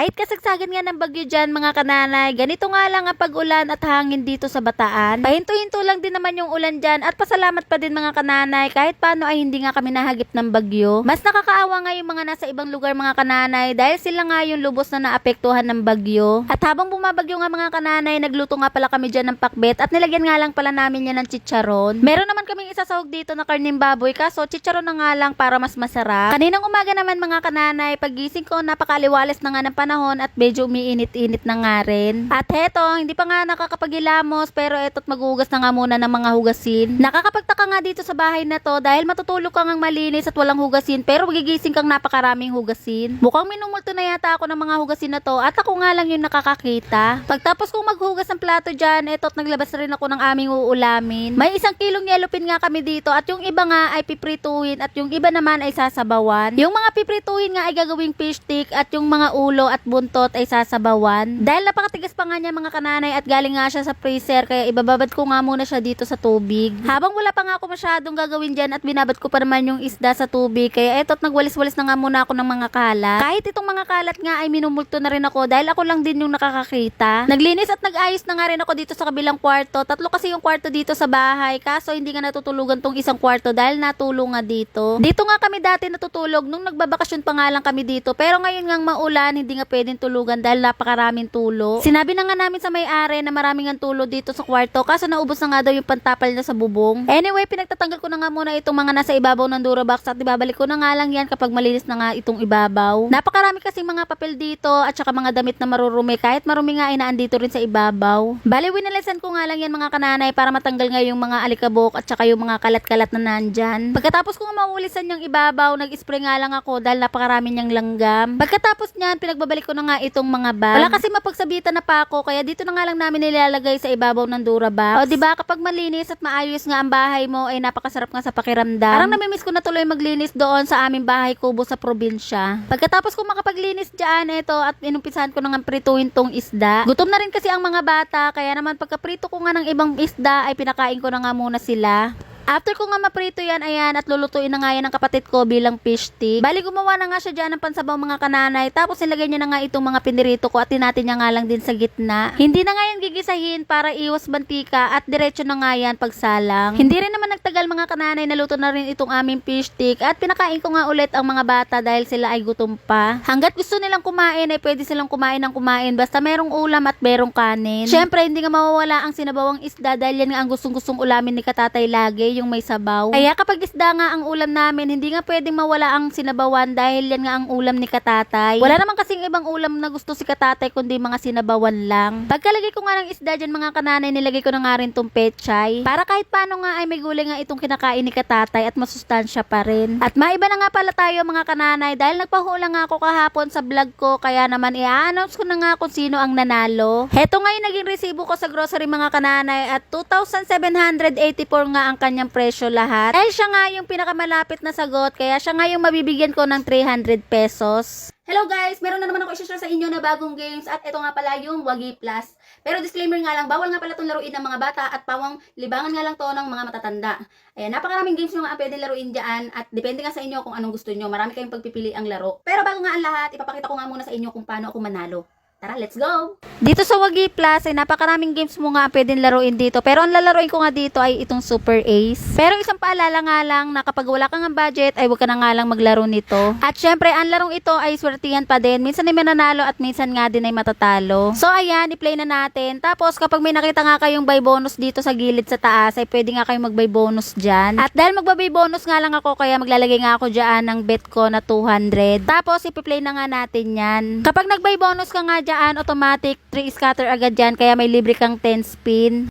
Kahit kasagsagan nga ng bagyo dyan mga kananay, ganito nga lang ang pag-ulan at hangin dito sa Bataan. Pahinto-hinto lang din naman yung ulan dyan at pasalamat pa din mga kananay kahit paano ay hindi nga kami nahagip ng bagyo. Mas nakakaawa nga yung mga nasa ibang lugar mga kananay dahil sila nga yung lubos na naapektuhan ng bagyo. At habang bumabagyo nga mga kananay, nagluto nga pala kami dyan ng pakbet at nilagyan nga lang pala namin yan ng chicharon. Meron naman kaming isasahog dito na karning baboy kaso chicharon na nga lang para mas masarap. Kaninang umaga naman mga kananay, pagising ko napakaliwalas na nga ng panahon at medyo umiinit-init na nga rin. At heto, hindi pa nga nakakapagilamos pero eto't maghugas na nga muna ng mga hugasin. Nakakapagtaka nga dito sa bahay na to dahil matutulog kang ang malinis at walang hugasin pero gigising kang napakaraming hugasin. Mukhang minumulto na yata ako ng mga hugasin na to at ako nga lang yung nakakakita. Pagtapos kong maghugas ng plato dyan, eto't naglabas rin ako ng aming uulamin. May 1 kilong yellow pin nga kami dito at yung iba nga ay piprituhin at yung iba naman ay sasabawan. Yung mga piprituhin nga ay gagawing fish stick at yung mga ulo at buntot ay sasabawan. Dahil napakatigas pa nga niya mga kananay at galing nga siya sa freezer kaya ibababad ko nga muna siya dito sa tubig. Habang wala pa nga ako masyadong gagawin dyan at binabad ko pa naman yung isda sa tubig kaya eto't nagwalis-walis na nga muna ako ng mga kalat. Kahit itong mga kalat nga ay minumulto na rin ako dahil ako lang din yung nakakakita. Naglinis at nag-ayos na nga rin ako dito sa kabilang kwarto. 3 kasi yung kwarto dito sa bahay kaso hindi nga natutulugan tong isang kwarto dahil natulong nga dito. Dito nga kami dati natutulog nung nagbabakasyon pa nga lang kami dito pero ngayon ngang maulan hindi nga pwedeng tulugan dahil napakaraming tulo. Sinabi na nga namin sa may-ari na maraming ang tulo dito sa kwarto kaso naubos na nga daw yung pantapal na sa bubong. Anyway, pinagtatanggal ko na nga muna itong mga nasa ibabaw ng Durabox at ibabalik ko na nga lang yan kapag malinis na nga itong ibabaw. Napakarami kasing mga papel dito at saka mga damit na marurumi kahit marumi nga ay naandito rin sa ibabaw. Bali, winalisan ko nga lang yan mga kananay para matanggal nga yung mga alikabok at saka yung mga kalat-kalat na nandyan. Pagkatapos ko nga maulisan yung ibabaw, nag-spray nga lang ako dahil napakarami niyang langgam. Pagkatapos niyan, pinagbabalik ko na nga itong mga bag. Wala kasi mapagsabitan na pa ako kaya dito na nga lang namin nilalagay sa ibabaw ng Durabox. O diba kapag malinis at maayos nga ang bahay mo ay napakasarap nga sa pakiramdam. Parang namimiss ko na tuloy maglinis doon sa aming bahay kubo sa probinsya. Pagkatapos ko makapaglinis dyan ito at inumpisahan ko na nga prituhin tong isda. Gutom na rin kasi ang mga bata kaya naman pagkaprito ko nga ng ibang isda ay pinakain ko na nga muna sila. After ko nga maprito yan, ayan, at lulutuin na nga yan ng kapatid ko bilang fish stick. Bali, gumawa na nga siya dyan ng pansabaw mga kananay. Tapos nilagay niya na nga itong mga pinirito ko at tinatin niya nga lang din sa gitna. Hindi na nga yan gigisahin para iwas mantika at diretso na nga yan pagsalang. Hindi rin naman nagtagal mga kananay, naluto na rin itong aming fish stick at pinakain ko nga ulit ang mga bata dahil sila ay gutom pa. Hanggat gusto nilang kumain ay pwede silang kumain ng kumain basta merong ulam at merong kanin. Syempre, hindi nga mawawala ang sinabawang isda dahil yan nga ang gustong-gustong ulamin ni Katatay lagi, yung may sabaw. Kaya kapag isda nga ang ulam namin, hindi nga pwedeng mawala ang sinabawan dahil yan nga ang ulam ni Katatay. Wala naman kasing ibang ulam na gusto si Katatay kundi mga sinabawan lang. Pagkalagay ko nga ng isda dyan mga kananay, nilagay ko na nga rin tong pechay. Para kahit paano nga ay may gulay nga itong kinakain ni Katatay at masustansya pa rin. At maiba na nga pala tayo mga kananay dahil nagpahula nga ako kahapon sa vlog ko kaya naman i-announce ko na nga kung sino ang nanalo. Heto nga yung naging resibo ko sa grocery mga kananay at 2,784 nga ang kanyang presyo lahat. Dahil siya nga yung pinakamalapit na sagot, kaya siya nga yung mabibigyan ko ng 300 pesos. Hello guys! Meron na naman ako i-share sa inyo na bagong games at ito nga pala yung Wagi Plus. Pero disclaimer nga lang, bawal nga pala itong laruin ng mga bata at pawang libangan nga lang to ng mga matatanda. Ayan, napakaraming games nyo nga ang pwede laruin dyan at depende nga sa inyo kung anong gusto nyo. Marami kayong pagpipili ang laro. Pero bago nga ang lahat, ipapakita ko nga muna sa inyo kung paano ako manalo. Tara, let's go! Dito sa Wagi Plus ay napakaraming games mo nga pwedeng laruin dito. Pero ang lalaruin ko nga dito ay itong Super Ace. Pero isang paalala nga lang na kapag wala kang budget ay huwag ka na nga lang maglaro nito. At syempre, ang larong ito ay swertihan pa din. Minsan ay mananalo at minsan nga din ay matatalo. So ayan, i-play na natin. Tapos kapag may nakita nga kayong buy bonus dito sa gilid sa taas ay pwede nga kayong mag-buy bonus dyan. At dahil mag-buy bonus nga lang ako kaya maglalagay nga ako dyan ng bet ko na 200. Tapos i-play na nga natin yan. Kapag nag-buy bonus ka nga dyan, automatic 3 scatter agad dyan kaya may libre kang 10 spin.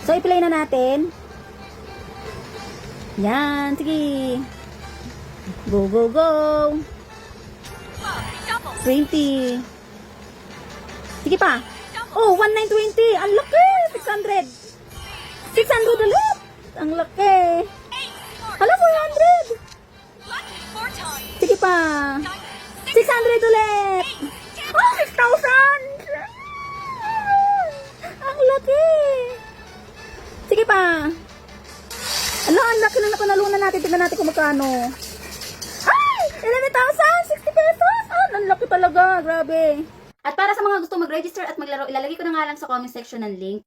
So i-play na natin. Yan, sige. Go, go, go. 20. Sige pa. Oh, 1920. Ang laki. 600. 600 ulit. Ang laki. Hala, 400. Sige pa. 600 ulit. Oh, 6,000. Ang laki. Sige pa. Ano, ang laki na nakunalunan natin. Tignan natin kung magkano. Ay! 11,000! 60 pesos! Oh, naman, laki talaga, grabe. At para sa mga gusto mag-register at maglaro, ilalagay ko na nga lang sa comment section ng link.